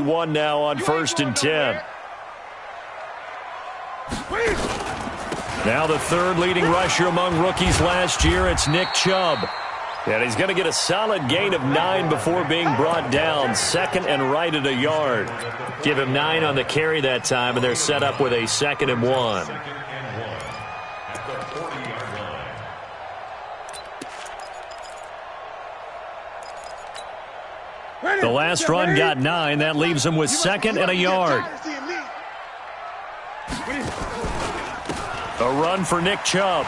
1 now on 1st and 10. Now the third leading rusher among rookies last year, it's Nick Chubb. And he's going to get a solid gain of 9 before being brought down. 2nd and right at a yard. Give him 9 on the carry that time, and they're set up with a 2nd and 1. The last run got 9. That leaves him with 2nd and a yard. A run for Nick Chubb.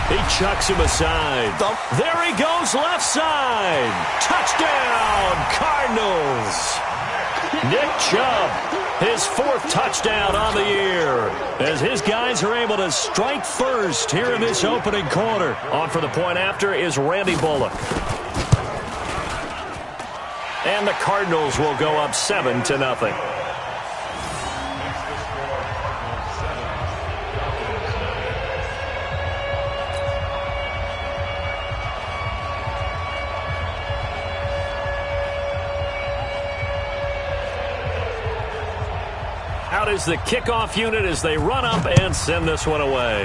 He chucks him aside. There he goes, left side. Touchdown, Cardinals. Nick Chubb, his 4th touchdown on the year, as his guys are able to strike first here in this opening quarter. On for the point after is Randy Bullock. And the Cardinals will go up 7-0. Out is the kickoff unit as they run up and send this one away.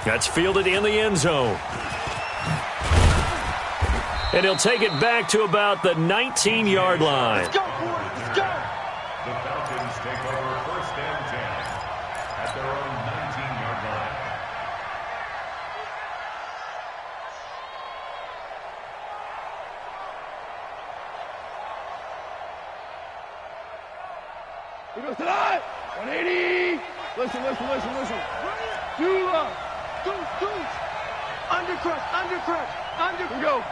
That's fielded in the end zone. And he'll take it back to about the 19-yard line. Let's go, boys. Let's go. The Falcons take over 1st and 10 at their own 19-yard line. He goes to the 180. Listen. Too long. Deuce. Undercrush. We go.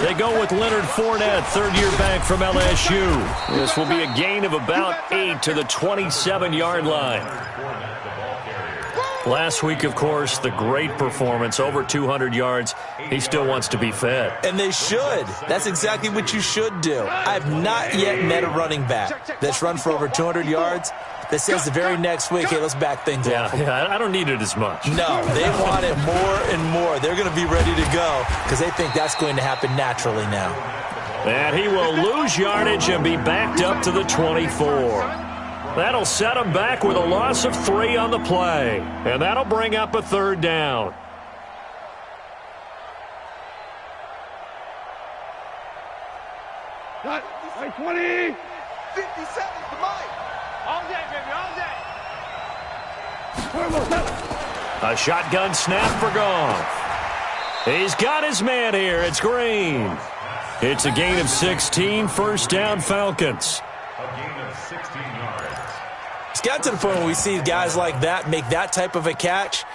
They go with Leonard Fournette, 3rd-year back from LSU. This will be a gain of about 8 to the 27-yard line. Last week, of course, the great performance, over 200 yards. He still wants to be fed. And they should. That's exactly what you should do. I have not yet met a running back that's run for over 200 yards that says the very next week, hey, let's back things up. Yeah, I don't need it as much. No, they want it more and more. They're going to be ready to go because they think that's going to happen naturally now. And he will lose yardage and be backed up to the 24. That'll set him back with a loss of 3 on the play. And that'll bring up a 3rd down. Got 20. 57 for Mike. All day, baby, all day. A shotgun snap for Goff. He's got his man here. It's Green. It's a gain of 16. 1st down, Falcons. A gain of 16 yards. It's got to the point where we see guys like that make that type of a catch.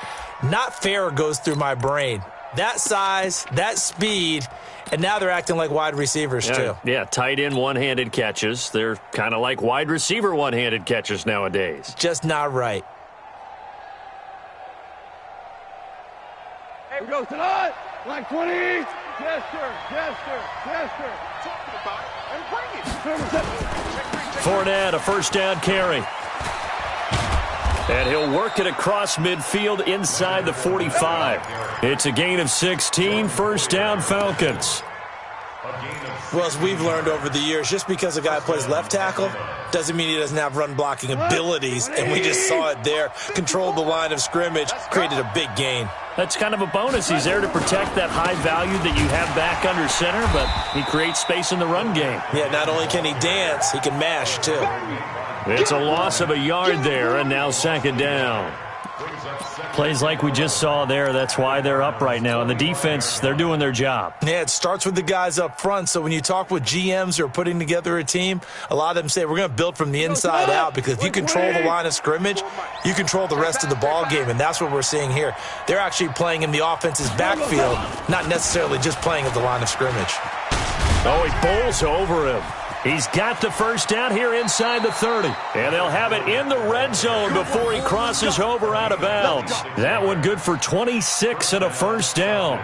Not fair goes through my brain. That size, that speed, and now they're acting like wide receivers too. Yeah, tight end one-handed catches. They're kind of like wide receiver one-handed catches nowadays. Just not right. Hey, we go tonight. Like 20. Gesture. Talking about it and bring it. Fournette, a 1st down carry. And he'll work it across midfield inside the 45. It's a gain of 16. 1st down, Falcons. Well, as we've learned over the years, just because a guy plays left tackle doesn't mean he doesn't have run blocking abilities. And we just saw it there. Controlled the line of scrimmage, created a big gain. That's kind of a bonus. He's there to protect that high value that you have back under center, but he creates space in the run game. Yeah, not only can he dance, he can mash too. It's a loss of a yard there, and now 2nd down. Plays like we just saw there. That's why they're up right now. And the defense, they're doing their job. Yeah, it starts with the guys up front. So when you talk with GMs who are putting together a team, a lot of them say we're going to build from the inside out, because if you control the line of scrimmage, you control the rest of the ball game, and that's what we're seeing here. They're actually playing in the offense's backfield, not necessarily just playing at the line of scrimmage. Oh, he bowls over him. He's got the 1st down here inside the 30. And they'll have it in the red zone before he crosses over out of bounds. That one good for 26 and a 1st down.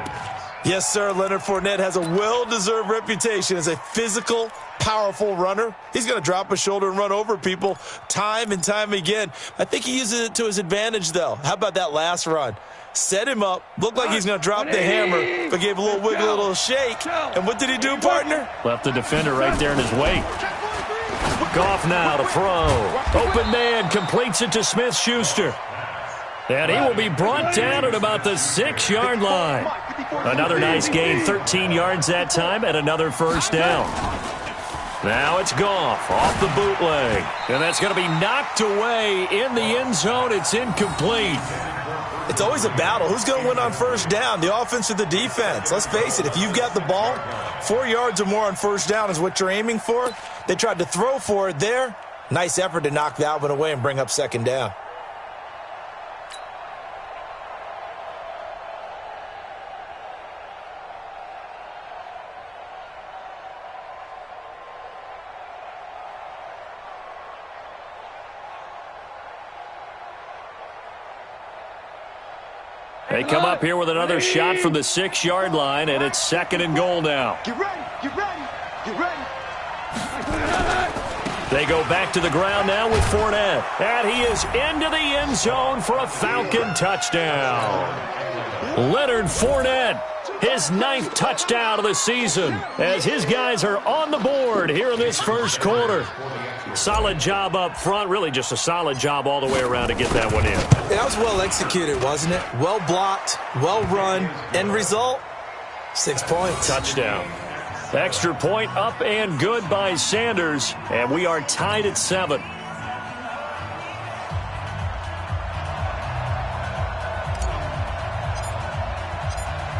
Yes, sir. Leonard Fournette has a well-deserved reputation as a physical, powerful runner. He's going to drop a shoulder and run over people time and time again. I think he uses it to his advantage, though. How about that last run? set him up, looked like he's going to drop the hammer, but gave a little wiggle, a little shake. And what did he do, partner? Left the defender right there in his wake. Goff now to throw. Open man completes it to Smith-Schuster. And he will be brought down at about the 6-yard line. Another nice gain, 13 yards that time, and another first down. Now it's Goff off the bootleg. And that's going to be knocked away in the end zone. It's incomplete. It's always a battle. Who's going to win on first down, the offense or the defense? Let's face it, if you've got the ball, 4 yards or more on first down is what you're aiming for. They tried to throw for it there. Nice effort to knock that one away and bring up second down. They come up here with another shot from the 6-yard line, and it's 2nd and goal now. Get ready, get ready, get ready. They go back to the ground now with Fournette. And he is into the end zone for a Falcon touchdown. Leonard Fournette, his 9th touchdown of the season, as his guys are on the board here in this first quarter. Solid job up front, really just a solid job all the way around to get that one in. That was well executed, wasn't it? Well blocked, well run. End result, 6 points. Touchdown. Extra point up and good by Sanders, and we are tied at 7.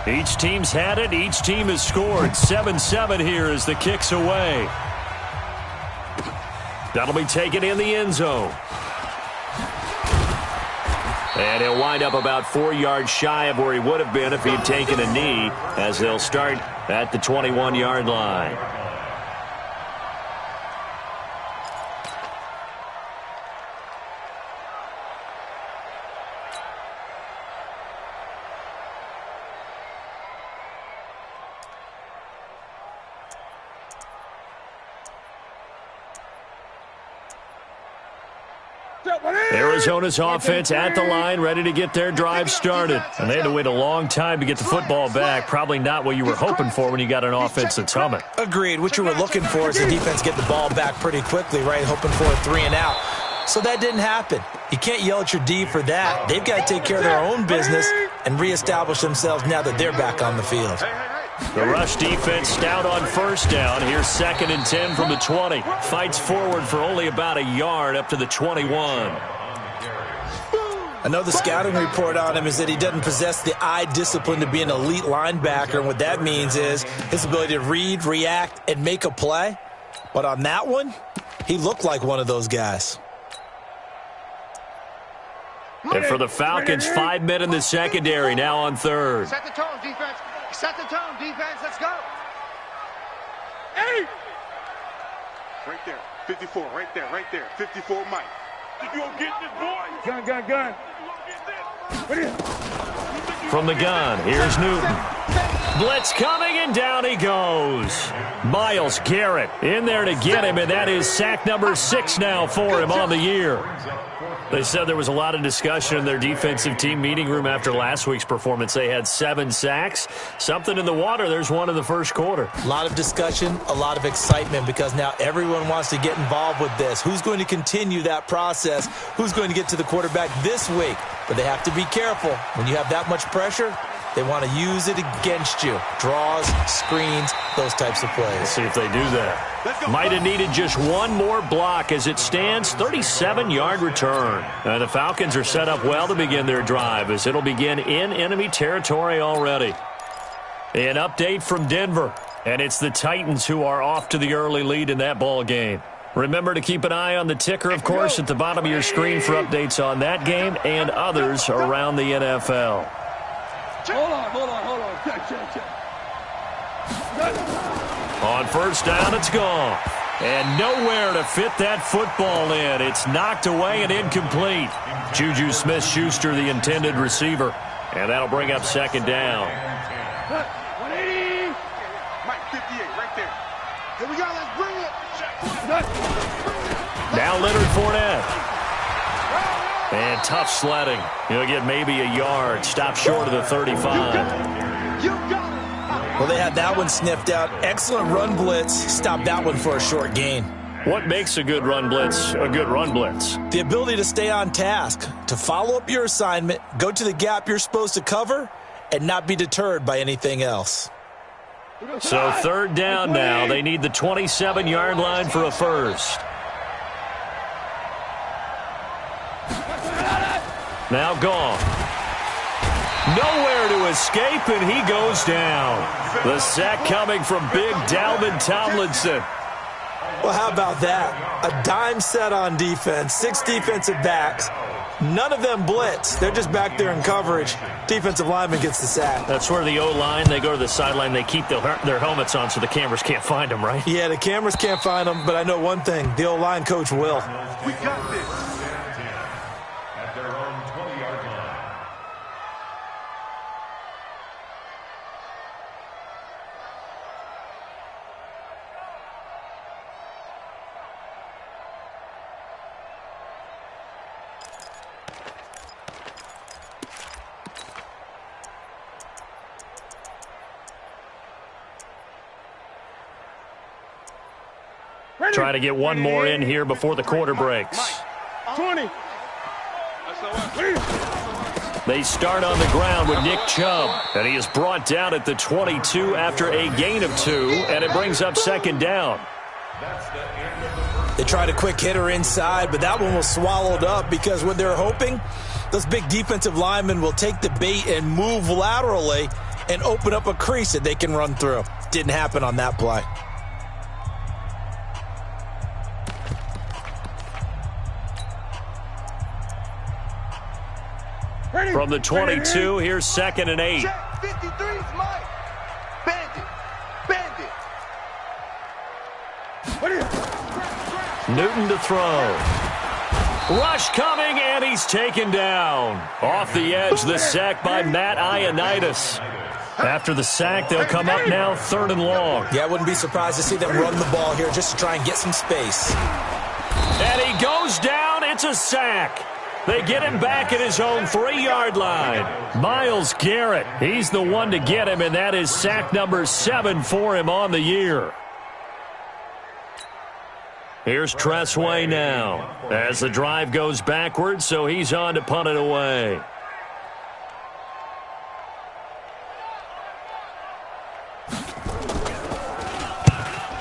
Each team's had it. Each team has scored. 7-7 here as the kick's away. That'll be taken in the end zone. And he'll wind up about 4 yards shy of where he would have been if he had taken a knee, as they'll start at the 21-yard line. Arizona's offense at the line, ready to get their drive started. And they had to wait a long time to get the football back. Probably not what you were hoping for when you got an offense that's humming. Agreed. What you were looking for is the defense get the ball back pretty quickly, right? Hoping for a 3 and out. So that didn't happen. You can't yell at your D for that. They've got to take care of their own business and reestablish themselves now that they're back on the field. The rush defense stout on first down. Here's 2nd and 10 from the 20. Fights forward for only about a yard up to the 21. Another scouting report on him is that he doesn't possess the eye discipline to be an elite linebacker. And what that means is his ability to read, react, and make a play. But on that one, he looked like one of those guys. And for the Falcons, 5 men in the secondary now on 3rd. Set the tone, defense. Set the tone, defense. Let's go. Hey! Right there. 54. Right there. Right there. 54, Mike. You gonna get this, boy? Gun. From the gun, here's Newton. Blitz coming, and down he goes. Myles Garrett in there to get him, and that is sack number 6 now for him on the year. They said there was a lot of discussion in their defensive team meeting room after last week's performance. They had 7 sacks. Something in the water. There's one in the first quarter. A lot of discussion, a lot of excitement, because now everyone wants to get involved with this. Who's going to continue that process? Who's going to get to the quarterback this week? But they have to be careful. When you have that much pressure, they want to use it against you. Draws, screens, those types of plays. Let's see if they do that. Might have needed just one more block. As it stands, 37-yard return. The Falcons are set up well to begin their drive, as it'll begin in enemy territory already. An update from Denver, and it's the Titans who are off to the early lead in that ball game. Remember to keep an eye on the ticker, of course, at the bottom of your screen for updates on that game and others around the NFL. Hold on. Check. On first down, it's gone. And nowhere to fit that football in. It's knocked away and incomplete. Juju Smith-Schuster, the intended receiver. And that'll bring up 2nd down. 180. Mike, 58, right there. Here we go, let's bring it. Now Leonard Fournette. And tough sledding. He'll get maybe a yard. Stop short of the 35. Well, they had that one sniffed out. Excellent run blitz. Stop that one for a short gain. What makes a good run blitz a good run blitz? The ability to stay on task, to follow up your assignment, go to the gap you're supposed to cover, and not be deterred by anything else. So third down now. They need the 27-yard line for a first. Now gone. Nowhere to escape, and he goes down. The sack coming from big Dalvin Tomlinson. Well, how about that? A dime set on defense, 6 defensive backs. None of them blitz. They're just back there in coverage. Defensive lineman gets the sack. That's where the O-line, they go to the sideline, they keep their helmets on so the cameras can't find them, right? Yeah, the cameras can't find them, but I know one thing. The O-line coach will. We got this. At their own 20-yard line. Try to get one more in here before the quarter breaks. 20. They start on the ground with Nick Chubb, and he is brought down at the 22 after a gain of 2, and it brings up second down. They tried a quick hitter inside, but that one was swallowed up because what they're hoping, those big defensive linemen will take the bait and move laterally and open up a crease that they can run through. Didn't happen on that play. From the 22, here's 2nd and 8. 53's Mike. Bandit. Newton to throw. Rush coming, and he's taken down. Off the edge, the sack by Matt Ioannidis. After the sack, they'll come up now 3rd and long. Yeah, I wouldn't be surprised to see them run the ball here just to try and get some space. And he goes down. It's a sack. They get him back at his own 3-yard line. Myles Garrett, he's the one to get him, and that is sack number 7 for him on the year. Here's Tressway now as the drive goes backwards, so he's on to punt it away.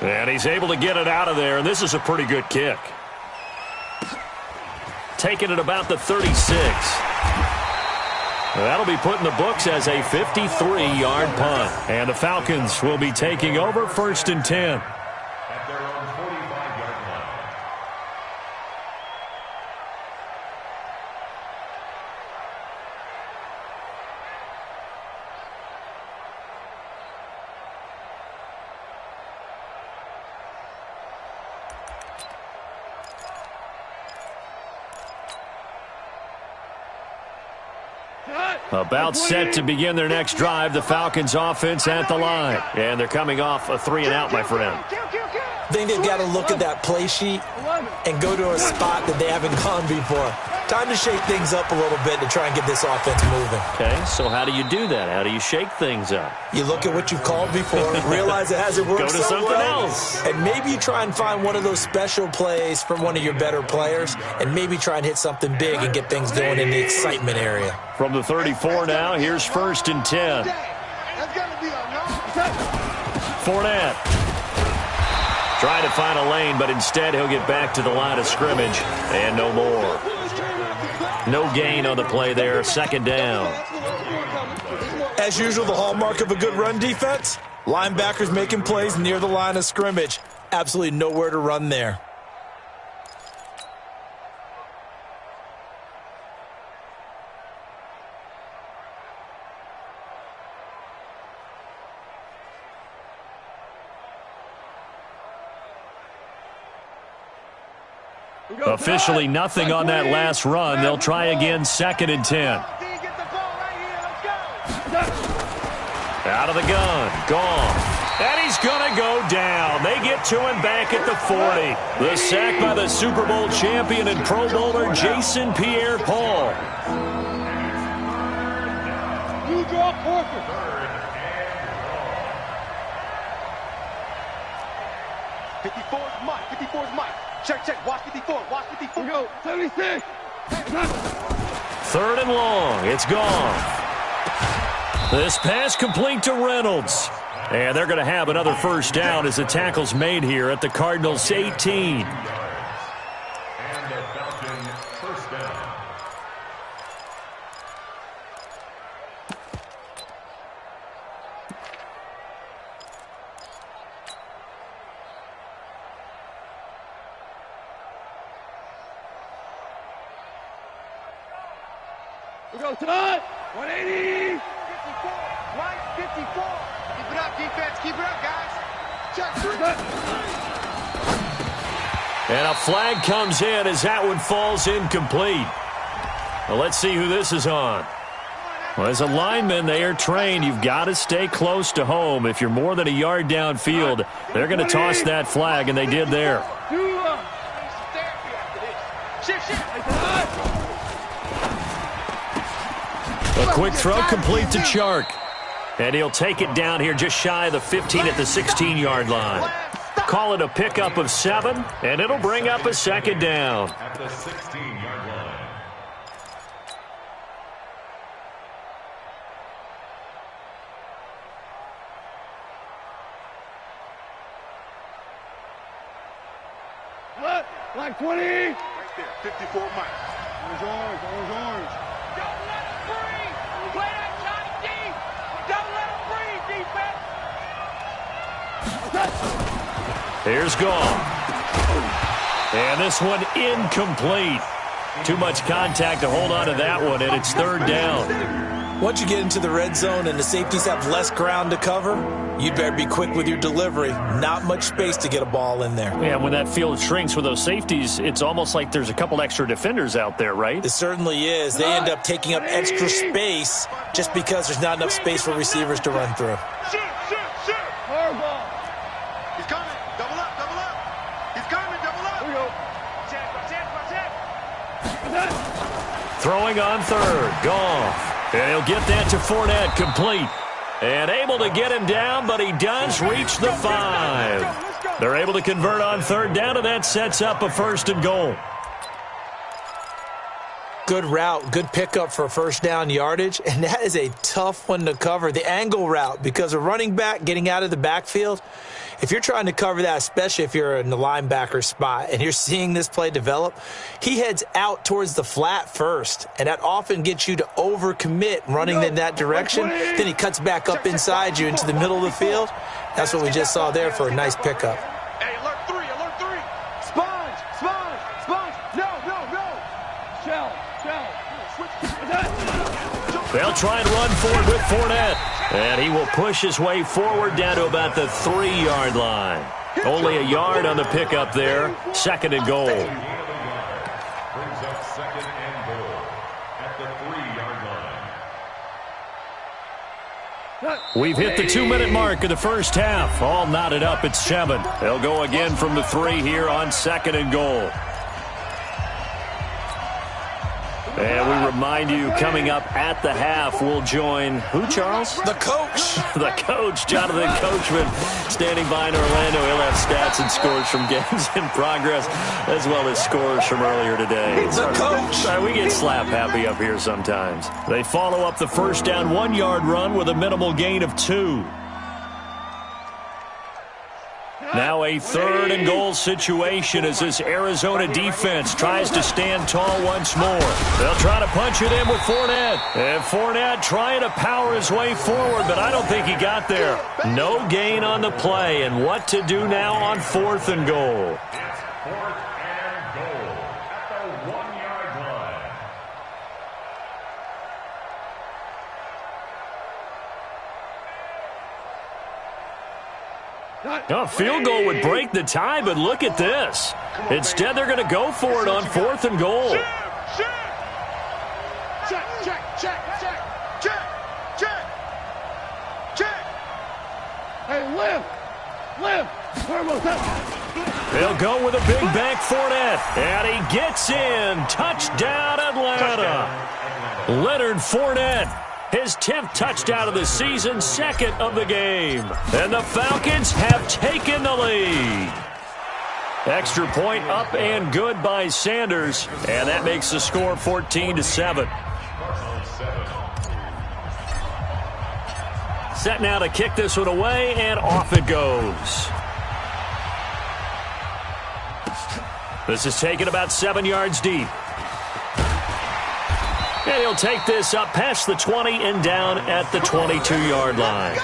And he's able to get it out of there, and this is a pretty good kick. Taking it about the 36. That'll be put in the books as a 53-yard punt. And the Falcons will be taking over 1st and 10. At their own 45-yard line. About set to begin their next drive, the Falcons offense at the line. And they're coming off a 3-and-out, my friend. I think they've got to look at that play sheet and go to a spot that they haven't gone before. Time to shake things up a little bit to try and get this offense moving. Okay, so how do you do that? How do you shake things up? You look at what you've called before, realize it hasn't worked Go to so something well, else. and maybe you try and find one of those special plays from one of your better players, and maybe try and hit something big and get things going in the excitement area. From the 34 now, here's 1st and 10. Fournette. Trying to find a lane, but instead he'll get back to the line of scrimmage, and no more. No gain on the play there, 2nd down. As usual, the hallmark of a good run defense, linebackers making plays near the line of scrimmage. Absolutely nowhere to run there. Officially nothing on that last run. They'll try again, 2nd and 10. Out of the gun, gone. And he's going to go down. They get get to him back at the 40. The sack by the Super Bowl champion and Pro Bowler Jason Pierre-Paul. You draw Parker. 54 is Mike. 54 is Mike. Check. Watch 54. Watch 54. Here we go. 76. 3rd and long. It's gone. This pass complete to Reynolds. And they're going to have another first down as the tackle's made here at the Cardinals' 18. And the Falcons first down. We go, Todd. 180. 54. Mike, 54. Keep it up, defense. Keep it up, guys. Check. And a flag comes in as that one falls incomplete. Well, let's see who this is on. Well, as a lineman, they are trained. You've got to stay close to home. If you're more than a yard downfield, they're going to toss that flag, and they did there. A quick throw complete to Chark. And he'll take it down here just shy of the 15 at the 16-yard line. Call it a pickup of 7, and it'll bring up a second down. At the 16-yard line. What? Like 20. Right there. 54 Mike. Orange. Don't let him breathe. Play that Johnny D. Don't let him breathe, defense. Here's Goff. And this one incomplete. Too much contact to hold on to that one, and it's 3rd down. Once you get into the red zone and the safeties have less ground to cover, you'd better be quick with your delivery. Not much space to get a ball in there. Yeah, when that field shrinks with those safeties, it's almost like there's a couple extra defenders out there, right? It certainly is. They end up taking up extra space just because there's not enough space for receivers to run through. Shoot. Hardball. He's coming. Double up. He's coming. Double up. Here we go. Check. Throwing on 3rd. Goff. And he'll get that to Fournette, complete. And able to get him down, but he does reach the 5. They're able to convert on 3rd down, and that sets up a 1st and goal. Good route, good pickup for first down yardage, and that is a tough one to cover. The angle route, because a running back getting out of the backfield, if you're trying to cover that, especially if you're in the linebacker spot and you're seeing this play develop, he heads out towards the flat first, and that often gets you to overcommit running in that direction. Then he cuts back up inside you into the middle of the field. That's what we just saw there for a nice pickup. Hey, alert 3. Sponge. No. Shell. They'll try and run forward with Fournette. And he will push his way forward down to about the 3-yard line. Only a yard on the pickup there. 2nd and goal. Brings up 2nd and goal at the 3-yard line. We've hit the 2-minute mark of the first half. All knotted up at 7. They'll go again from the 3 here on 2nd and goal. And we remind you, coming up at the half, we'll join who, Charles? The coach. The coach, Jonathan Coachman, standing by in Orlando. He'll have stats and scores from games in progress, as well as scores from earlier today. The coach. Sorry, we get slap happy up here sometimes. They follow up the first down 1-yard run with a minimal gain of 2. Now a 3rd and goal situation as this Arizona defense tries to stand tall once more. They'll try to punch it in with Fournette. And Fournette trying to power his way forward, but I don't think he got there. No gain on the play, and what to do now on 4th and goal. It's 4th and goal at the 1-yard line. A field goal would break the tie, but look at this. Instead, they're going to go for it on 4th and goal. Check. Hey, lift. They'll go with a big back Fournette, and he gets in. Touchdown, Atlanta. Leonard Fournette, his 10th touchdown of the season, second of the game. And the Falcons have taken the lead. Extra point up and good by Sanders, and that makes the score 14-7. Set now to kick this one away, and off it goes. This is taken about 7 yards deep. And he'll take this up past the 20 and down at the 22-yard line.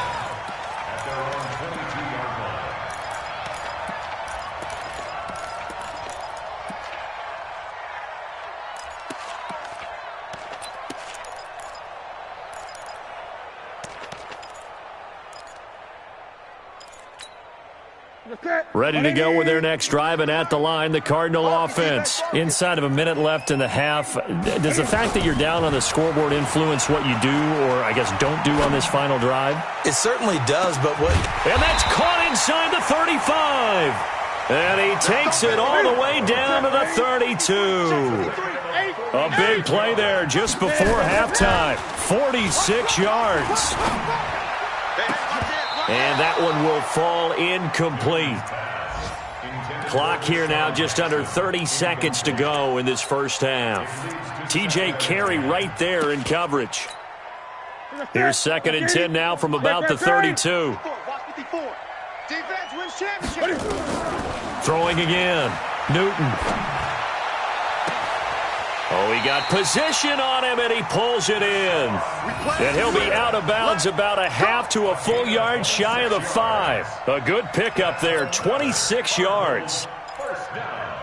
Ready to go with their next drive, and at the line, the Cardinal offense. Inside of a minute left in the half, does the fact that you're down on the scoreboard influence what you do, or I guess don't do on this final drive? It certainly does, but what... And that's caught inside the 35. And he takes it all the way down to the 32. A big play there just before halftime. 46 yards. And that one will fall incomplete. Clock here now, just under 30 seconds to go in this first half. T.J. Carey right there in coverage. Here's 2nd and 10 now from about the 32. Throwing again. Newton. Oh, he got position on him, and he pulls it in. And he'll be out of bounds about a half to a full yard shy of the 5. A good pickup there, 26 yards. First down.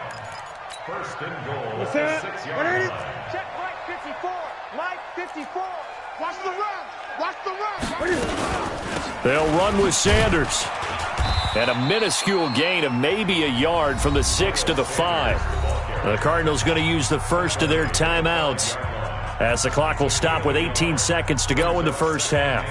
First and goal. 6 yards. Check Mike 54. Mike 54. Watch the run. Watch the run. They'll run with Sanders. And a minuscule gain of maybe a yard from the 6 to the 5. The Cardinals going to use the first of their timeouts as the clock will stop with 18 seconds to go in the first half.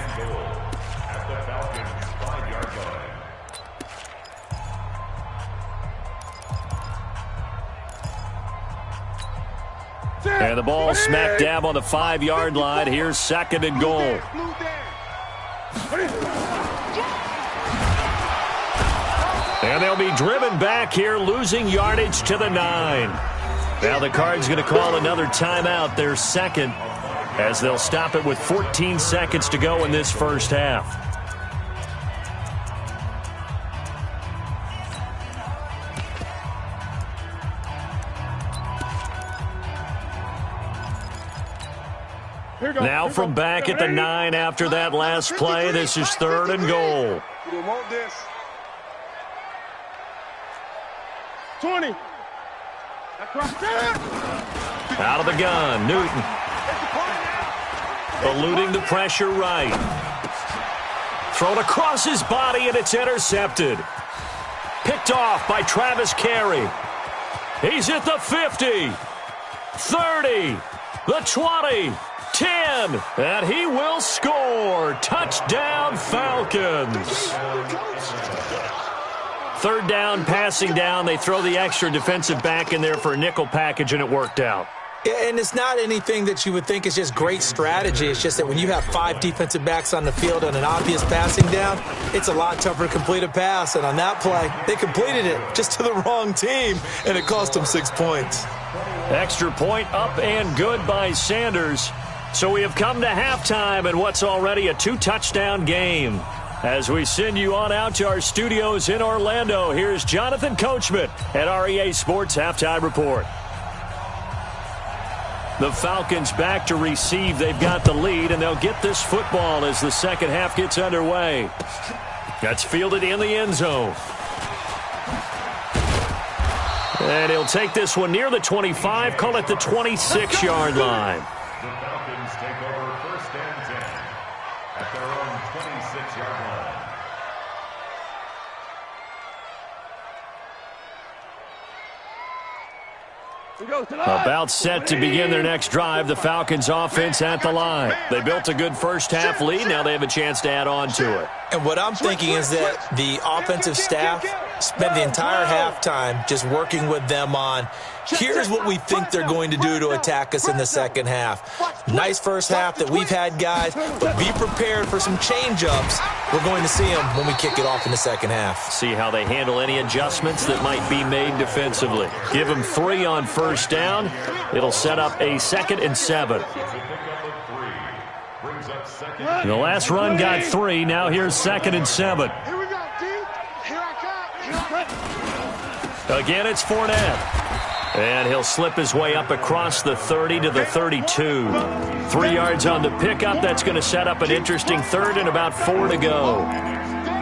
And the ball smack dab on the 5-yard line. Here's 2nd and goal. And they'll be driven back here, losing yardage to the 9. Now the Cards going to call another timeout, their second, as they'll stop it with 14 seconds to go in this first half. Now from back at the 9 after that last play, this is 3rd and goal. 20. Out of the gun, Newton. Eluding the pressure right. Thrown across his body, and it's intercepted. Picked off by Travis Carey. He's at the 50, 30, the 20, 10, and he will score. Touchdown, Falcons. 3rd down, passing down. They throw the extra defensive back in there for a nickel package, and it worked out. Yeah, and it's not anything that you would think is just great strategy. It's just that when you have 5 defensive backs on the field on an obvious passing down, it's a lot tougher to complete a pass. And on that play, they completed it just to the wrong team, and it cost them 6 points. Extra point up and good by Sanders. So we have come to halftime in what's already a 2-touchdown game. As we send you on out to our studios in Orlando, here's Jonathan Coachman at REA Sports Halftime Report. The Falcons back to receive. They've got the lead, and they'll get this football as the second half gets underway. That's fielded in the end zone. And he'll take this one near the 25, call it the 26-yard line. The Falcons take over 1st and 10 at their own 26-yard line. About set to begin their next drive, the Falcons offense at the line. They built a good first-half lead. Now they have a chance to add on to it. And what I'm thinking is that the offensive staff spent the entire halftime just working with them on, here's what we think they're going to do to attack us in the second half. Nice first half that we've had, guys, but be prepared for some change-ups. We're going to see them when we kick it off in the second half. See how they handle any adjustments that might be made defensively. Give them 3 on first down. It'll set up a 2nd and 7. The last run got 3. Now here's 2nd and 7. Here we go, D. Here I come. Again, it's Fournette. And he'll slip his way up across the 30 to the 32. 3 yards on the pickup. That's going to set up an interesting 3rd and about 4 to go.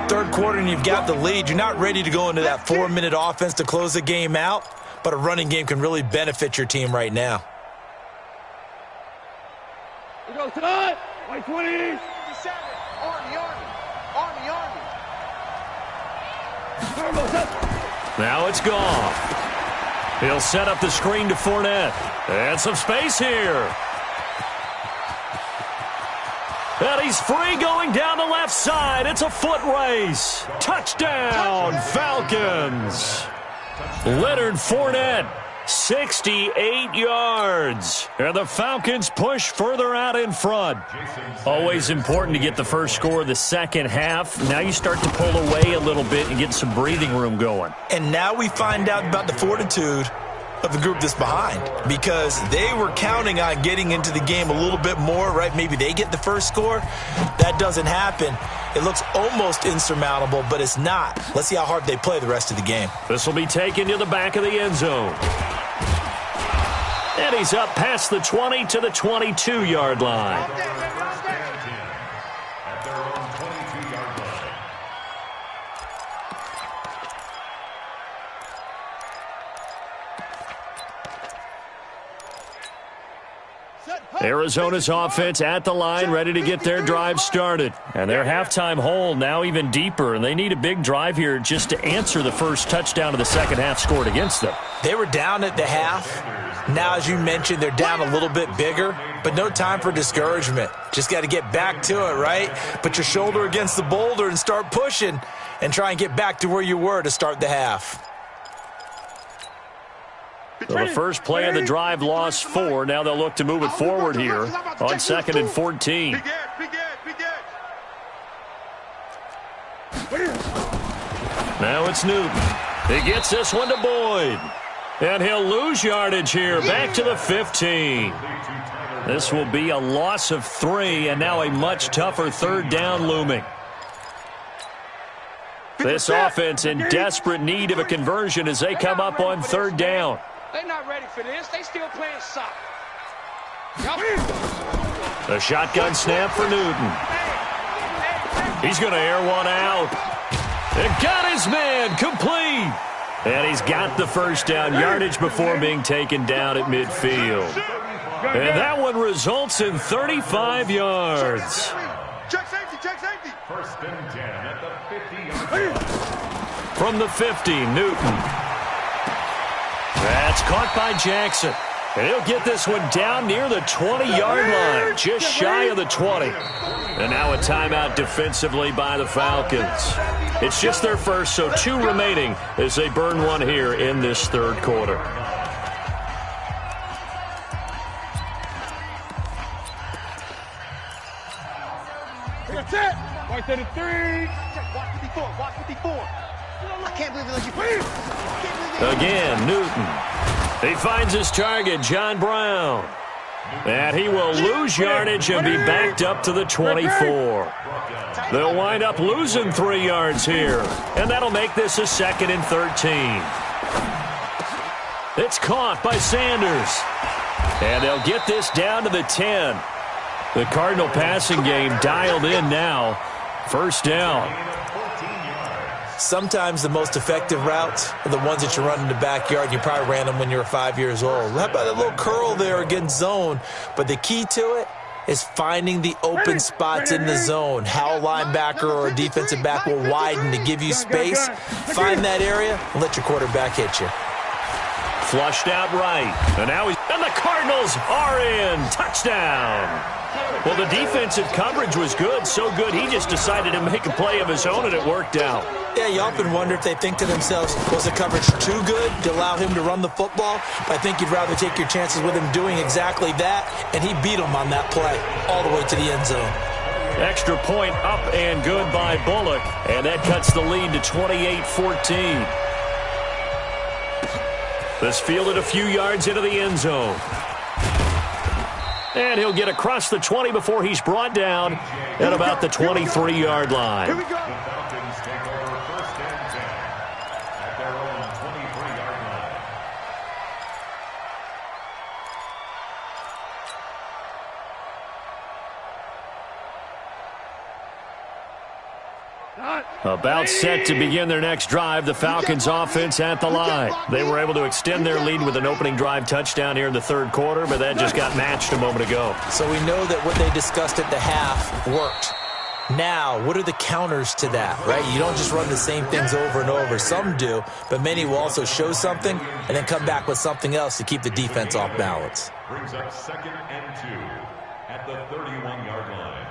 Third quarter and you've got the lead. You're not ready to go into that 4-minute offense to close the game out, but a running game can really benefit your team right now. We go tonight. White 20. 57. Army. Now it's gone. He'll set up the screen to Fournette. And some space here. And he's free going down the left side. It's a foot race. Touchdown, Falcons. Leonard Fournette, 68 yards. And the Falcons push further out in front. Always important to get the first score of the second half. Now you start to pull away a little bit and get some breathing room going. And now we find out about the fortitude of the group that's behind, because they were counting on getting into the game a little bit more, right? Maybe they get the first score. That doesn't happen. It looks almost insurmountable, but it's not. Let's see how hard they play the rest of the game. This will be taken to the back of the end zone. And he's up past the 20 to the 22-yard line. At their own 22-yard line. Arizona's offense at the line, ready to get their drive started. And their halftime hole now even deeper, and they need a big drive here just to answer the first touchdown of the second half scored against them. They were down at the half. Now, as you mentioned, they're down a little bit bigger, but no time for discouragement. Just got to get back to it, right? Put your shoulder against the boulder and start pushing and try and get back to where you were to start the half. So the first play of the drive lost 4. Now they'll look to move it forward here on 2nd and 14. Big edge. Now it's Newton. He gets this one to Boyd. And he'll lose yardage here, back to the 15. This will be a loss of 3, and now a much tougher 3rd down looming. This offense in desperate need of a conversion as they come up on 3rd down. They're not ready for this. They still playing soccer. The shotgun snap for Newton. He's going to air one out. And got his man complete. And he's got the first down yardage before being taken down at midfield. And that one results in 35 yards. Check safety. 1st and 10 at the 50-yard line. From the 50, Newton. That's caught by Jackson. And he'll get this one down near the 20-yard line, just shy of the 20. And now a timeout defensively by the Falcons. It's just their first, so 2 remaining as they burn one here in this 3rd quarter. That's it. White 33. Watch 54. I can't believe it let you play. Again, Newton. He finds his target, John Brown. And he will lose yardage and be backed up to the 24. They'll wind up losing 3 yards here. And that'll make this a 2nd and 13. It's caught by Sanders. And they'll get this down to the 10. The Cardinal passing game dialed in now. 1st down. Sometimes the most effective routes are the ones that you run in the backyard. You probably ran them when you were 5 years old. How about a little curl there against zone? But the key to it is finding the open spots in the zone. How a linebacker or a defensive back will widen to give you space. Find that area and let your quarterback hit you. Flushed out right. And the Cardinals are in. Touchdown. Well, the defensive coverage was good, so good he just decided to make a play of his own, and it worked out. Yeah, you often wonder if they think to themselves, was the coverage too good to allow him to run the football? But I think you'd rather take your chances with him doing exactly that, and he beat him on that play all the way to the end zone. Extra point up and good by Bullock, and that cuts the lead to 28-14. This fielded a few yards into the end zone. And he'll get across the 20 before he's brought down at about the 23-yard line. Here we go. The Falcons take over 1st and 10 at their own 23-yard line. About set to begin their next drive, the Falcons offense at the line. They were able to extend their lead with an opening drive touchdown here in the third quarter, but that just got matched a moment ago. So we know that what they discussed at the half worked. Now, what are the counters to that, right? You don't just run the same things over and over. Some do, but many will also show something and then come back with something else to keep the defense off balance. Brings up 2nd and 2 at the 31-yard line.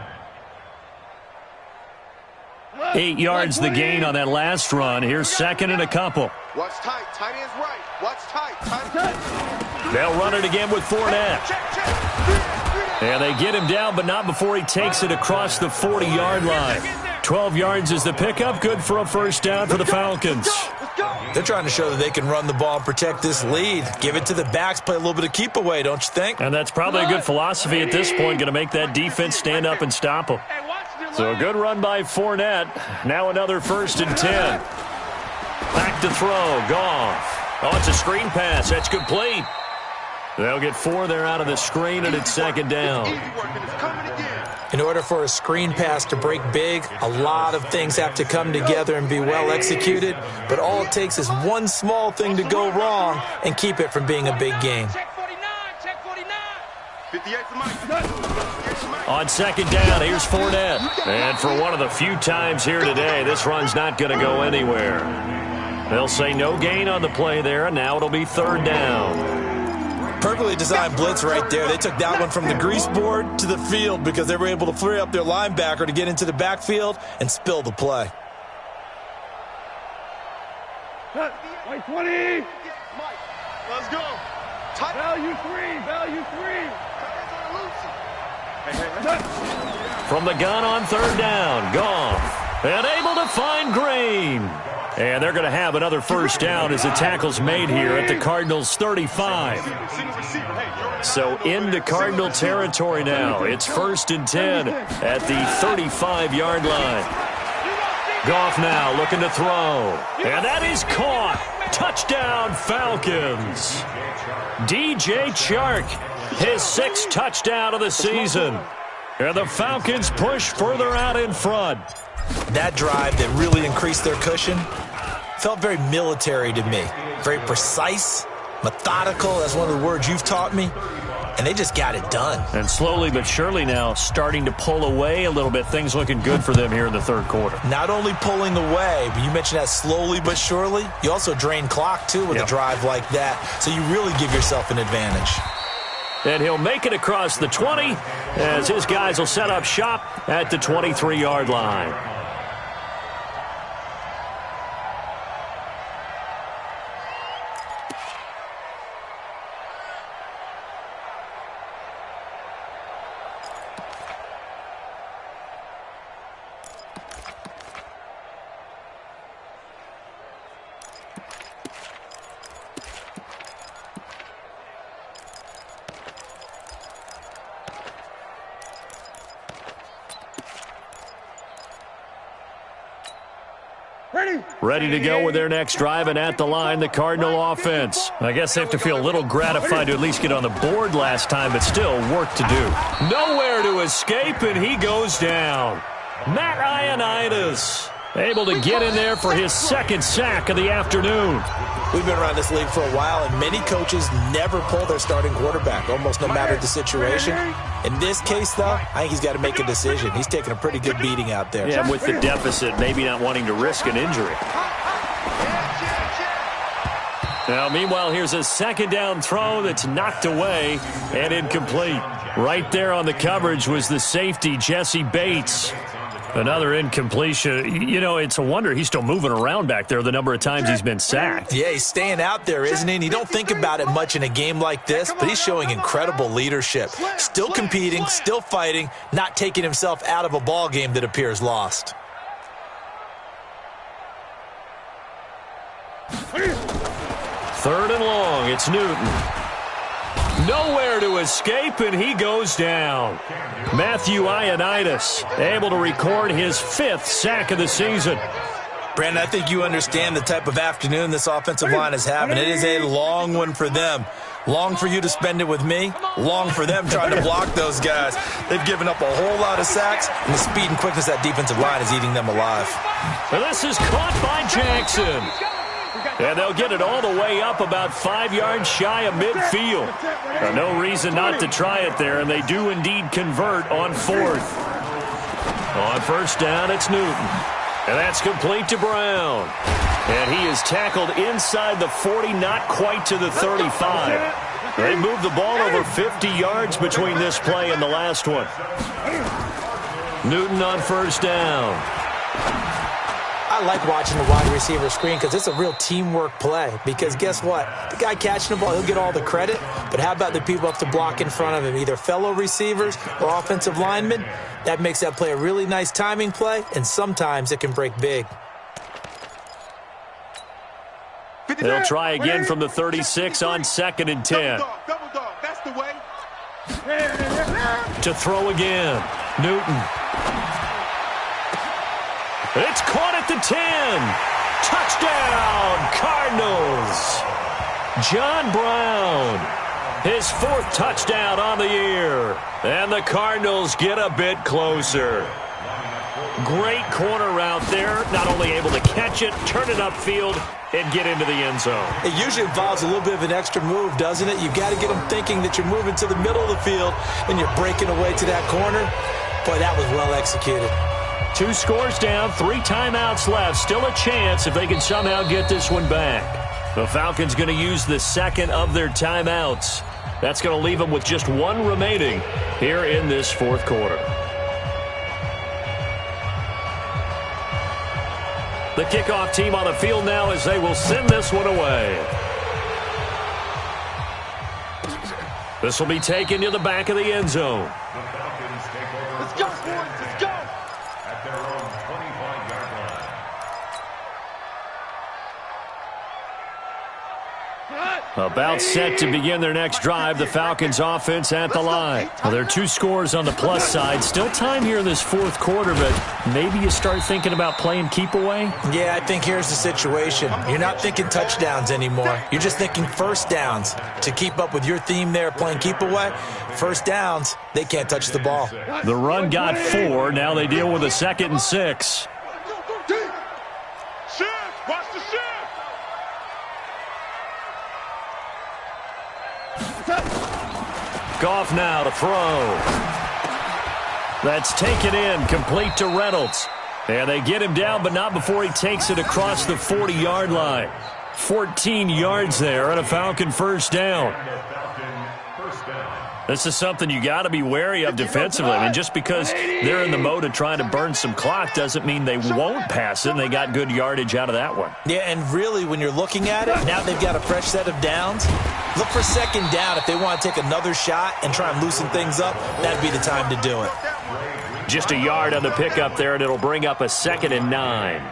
8 yards the gain on that last run. Here's 2nd and a couple. Watch tight. Tight ends right. Watch tight. Tight. They'll run it again with Fournette. And they get him down, but not before he takes it across the 40-yard line. 12 yards is the pickup. Good for a first down for the Falcons. They're trying to show that they can run the ball and protect this lead. Give it to the backs, play a little bit of keep away, don't you think? And that's probably a good philosophy at this point, going to make that defense stand up and stop them. So a good run by Fournette. Now another 1st and 10. Back to throw. Goff. Oh, it's a screen pass. That's complete. They'll get 4 there out of the screen, and it's 2nd down. In order for a screen pass to break big, a lot of things have to come together and be well executed. But all it takes is one small thing to go wrong and keep it from being a big game. On 2nd down, here's Fournette. And for one of the few times here today, this run's not going to go anywhere. They'll say no gain on the play there, and now it'll be 3rd down. Perfectly designed blitz right there. They took that one from the grease board to the field because they were able to free up their linebacker to get into the backfield and spill the play. White 20. Let's go. Value 3. Value 3. From the gun on 3rd down, Goff. And able to find Green. And they're going to have another 1st down as the tackle's made here at the Cardinals' 35. So into Cardinal territory now. It's 1st and 10 at the 35-yard line. Goff now looking to throw. And that is caught. Touchdown, Falcons. DJ Chark, his 6th touchdown of the season. And the Falcons push further out in front. That drive that really increased their cushion felt very military to me. Very precise, methodical. That's one of the words you've taught me. And they just got it done. And slowly but surely now starting to pull away a little bit. Things looking good for them here in the 3rd quarter. Not only pulling away, but you mentioned that slowly but surely. You also drain clock, too, with a drive like that. So you really give yourself an advantage. And he'll make it across the 20 as his guys will set up shop at the 23-yard line. Ready to go with their next drive, and at the line, the Cardinal offense. I guess they have to feel a little gratified to at least get on the board last time, but still work to do. Nowhere to escape, and he goes down. Matt Ioannidis able to get in there for his 2nd sack of the afternoon. We've been around this league for a while, and many coaches never pull their starting quarterback, almost no matter the situation. In this case, though, I think he's got to make a decision. He's taking a pretty good beating out there. Yeah, with the deficit, maybe not wanting to risk an injury. Now, meanwhile, here's a second down throw that's knocked away and incomplete. Right there on the coverage was the safety, Jesse Bates. Another incompletion. You know, it's a wonder he's still moving around back there the number of times he's been sacked. Yeah, he's staying out there, isn't he? And you don't think about it much in a game like this, but he's showing incredible leadership. Still competing, still fighting, not taking himself out of a ball game that appears lost. Third and long, it's Newton. Nowhere to escape, and he goes down. Matthew Ioannidis able to record his 5th sack of the season. Brandon, I think you understand the type of afternoon this offensive line is having. It is a long one for them. Long for you to spend it with me. Long for them trying to block those guys. They've given up a whole lot of sacks, and the speed and quickness of that defensive line is eating them alive. And this is caught by Jackson. And they'll get it all the way up about 5 yards shy of midfield. No reason not to try it there, and they do indeed convert on 4th. On first down, it's Newton. And that's complete to Brown. And he is tackled inside the 40, not quite to the 35. They moved the ball over 50 yards between this play and the last one. Newton on first down. I like watching the wide receiver screen because it's a real teamwork play. Because guess what? The guy catching the ball, he'll get all the credit. But how about the people up to block in front of him, either fellow receivers or offensive linemen? That makes that play a really nice timing play, and sometimes it can break big. They'll try again from the 36 on 2nd and 10. Double dog. That's the way. To throw again. Newton. It's caught at the 10. Touchdown, Cardinals. John Brown, his 4th touchdown on the year. And the Cardinals get a bit closer. Great corner route there. Not only able to catch it, turn it upfield, and get into the end zone. It usually involves a little bit of an extra move, doesn't it? You've got to get them thinking that you're moving to the middle of the field and you're breaking away to that corner. Boy, that was well executed. 2 scores down, 3 timeouts left. Still a chance if they can somehow get this one back. The Falcons going to use the 2nd of their timeouts. That's going to leave them with just 1 remaining here in this 4th quarter. The kickoff team on the field now as they will send this one away. This will be taken to the back of the end zone. The Falcons take over. Let's go, boys. Let's go. At their own 25-yard line. About set to begin their next drive, the Falcons offense at the line. Well, there are 2 scores on the plus side. Still time here in this 4th quarter, but maybe you start thinking about playing keep away? Yeah, I think here's the situation. You're not thinking touchdowns anymore. You're just thinking first downs. To keep up with your theme there, playing keep away, first downs, they can't touch the ball. The run got 4. Now they deal with a 2nd and 6. Shift. Watch the shift. Goff now to throw. That's taken in, complete to Reynolds. And they get him down, but not before he takes it across the 40-yard line. 14 yards there and a Falcon first down. This is something you got to be wary of defensively. I mean, just because they're in the mode of trying to burn some clock doesn't mean they won't pass it, and they got good yardage out of that one. Yeah, and really, when you're looking at it, now they've got a fresh set of downs. Look for 2nd down. If they want to take another shot and try and loosen things up, that'd be the time to do it. Just a yard on the pickup there, and it'll bring up a 2nd and 9.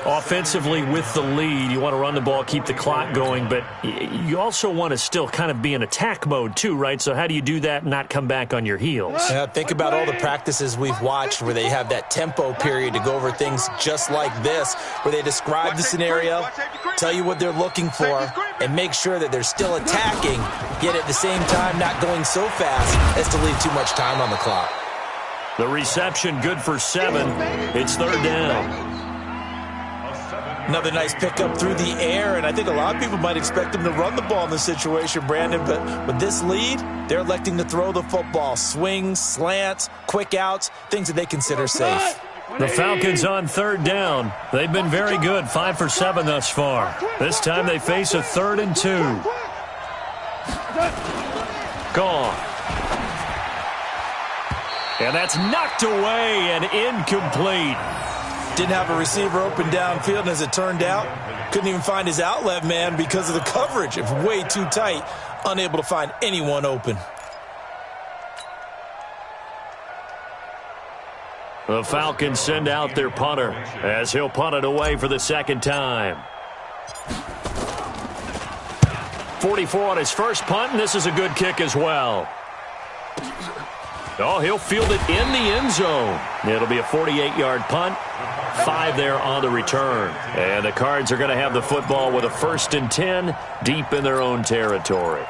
Offensively with the lead, you want to run the ball, keep the clock going, but you also want to still kind of be in attack mode too, right? So how do you do that and not come back on your heels? Think about all the practices we've watched where they have that tempo period to go over things just like this, where they describe the scenario, tell you what they're looking for, and make sure that they're still attacking, yet at the same time not going so fast as to leave too much time on the clock. The reception good for 7. It's 3rd down. Another nice pickup through the air, and I think a lot of people might expect them to run the ball in this situation, Brandon, but with this lead, they're electing to throw the football. Swings, slants, quick outs, things that they consider safe. The Falcons on third down. They've been very good, 5 for 7 thus far. This time they face a 3rd and 2. Gone. And that's knocked away and incomplete. Didn't have a receiver open downfield, and as it turned out, couldn't even find his outlet man because of the coverage. It's way too tight, unable to find anyone open. The Falcons send out their punter as he'll punt it away for the second time. 44 on his first punt, and this is a good kick as well. Oh, he'll field it in the end zone. It'll be a 48-yard punt. 5 there on the return. And the Cards are going to have the football with a 1st and 10 deep in their own territory.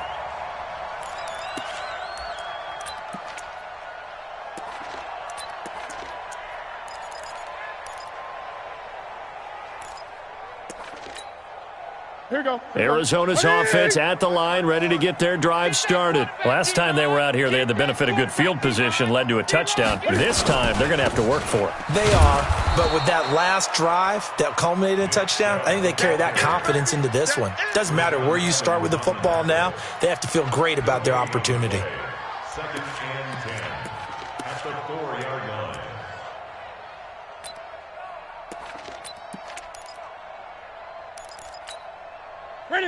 Here we go. Arizona's offense at the line, ready to get their drive started. Last time they were out here, they had the benefit of good field position, led to a touchdown. This time, they're going to have to work for it. They are, but with that last drive that culminated in a touchdown, I think they carry that confidence into this one. Doesn't matter where you start with the football now, they have to feel great about their opportunity. 2nd and 10 at the 4-yard line.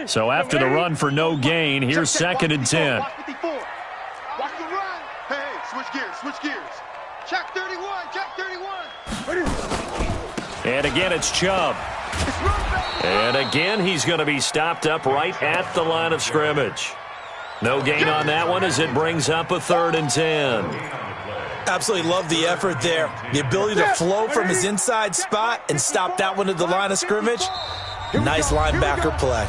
So after the run for no gain, here's 2nd and 10. Watch 54. Watch the run. Hey, switch gears. Check 31. Check 31. And again, it's Chubb. And again, he's going to be stopped up right at the line of scrimmage. No gain on that one as it brings up a 3rd and 10. Absolutely love the effort there. The ability to flow from his inside spot and stop that one at the line of scrimmage. Nice linebacker play.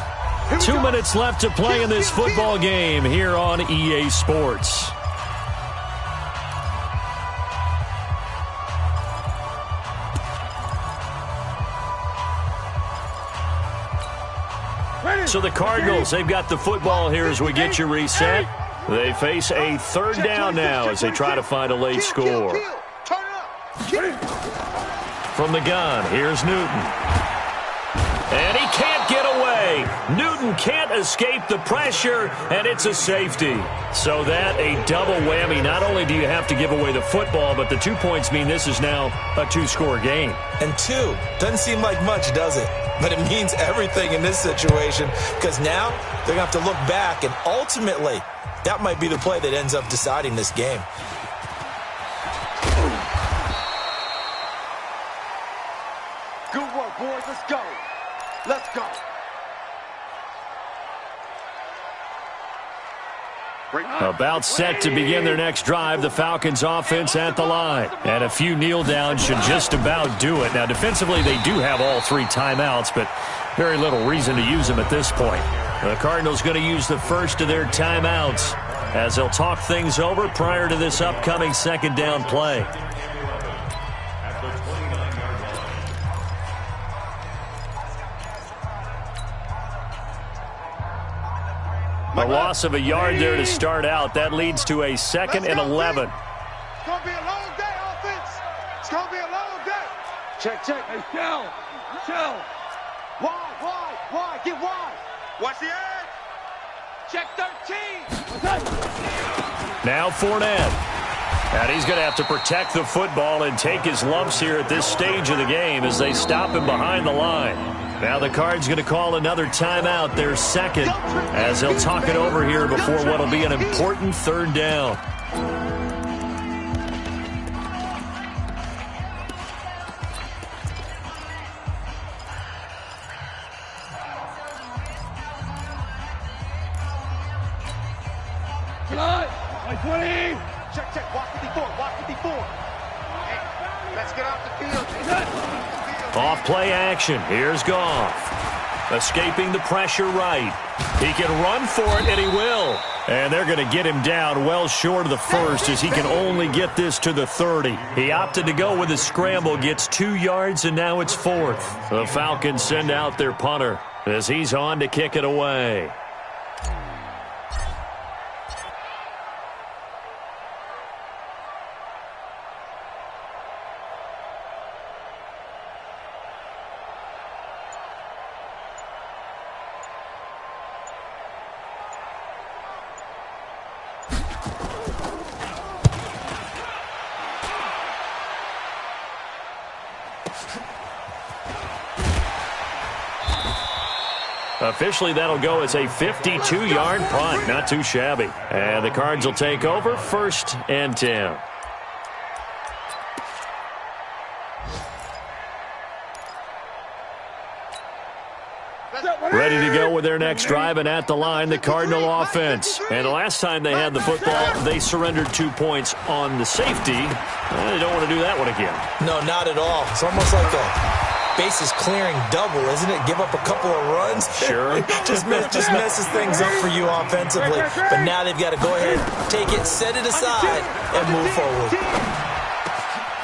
2 minutes left to play in this football game here on EA Sports. So the Cardinals, they've got the football here as we get you reset. They face a 3rd down now as they try to find a late score. From the gun, here's Newton. And he can't get away. Newton can't escape the pressure, and it's a safety. So that a double whammy. Not only do you have to give away the football, but the 2 points mean this is now a 2-score game. And 2 doesn't seem like much, does it? But it means everything in this situation because now they're going to have to look back, and ultimately that might be the play that ends up deciding this game. Good work, boys. Let's go. Let's go. About set to begin their next drive, the Falcons offense at the line. And a few kneel downs should just about do it. Now, defensively, they do have all 3 timeouts, but very little reason to use them at this point. The Cardinals going to use the first of their timeouts as they'll talk things over prior to this upcoming 2nd down play. A loss of a yard there to start out. That leads to a 2nd and 11. It's going to be a long day, offense. It's going to be a long day. Check. Hey, shell. Wide. Get wide. Watch the edge. Check 13. Now Fournette. And he's going to have to protect the football and take his lumps here at this stage of the game as they stop him behind the line. Now the Cards going to call another timeout, their 2nd, as they'll talk it over here before what will be an important 3rd down. Like 20. Check. Watch 54. Hey, let's get off the field. Off play action. Here's Goff. Escaping the pressure right. He can run for it, and he will. And they're going to get him down well short of the 1st as he can only get this to the 30. He opted to go with a scramble, gets 2 yards, and now it's 4th. The Falcons send out their punter as he's on to kick it away. Officially, that'll go as a 52-yard punt. Not too shabby. And the Cards will take over 1st and 10. Ready to go with their next drive, and at the line, the Cardinal offense. And the last time they had the football, they surrendered 2 points on the safety. They don't want to do that one again. No, not at all. It's almost like a bases clearing double, isn't it? Give up a couple of runs. Sure. just messes things up for you offensively. But now they've got to go ahead, take it, set it aside, and move forward.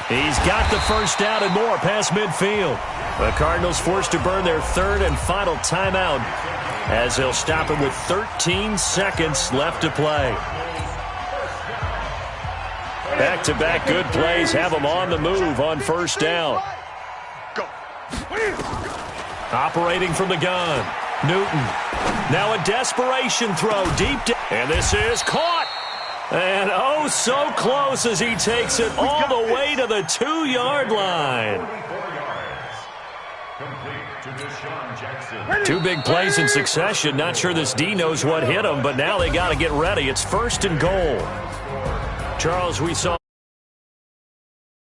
He's got the first down and more past midfield. The Cardinals forced to burn their 3rd and final timeout as they'll stop him with 13 seconds left to play. Back-to-back good plays have them on the move on 1st down. Operating from the gun, Newton. Now a desperation throw deep down. And this is caught. And oh, so close as he takes it all the way to the 2-yard line. 2 big plays in succession. Not sure this D knows what hit him, but now they got to get ready. It's 1st and goal. Charles, we saw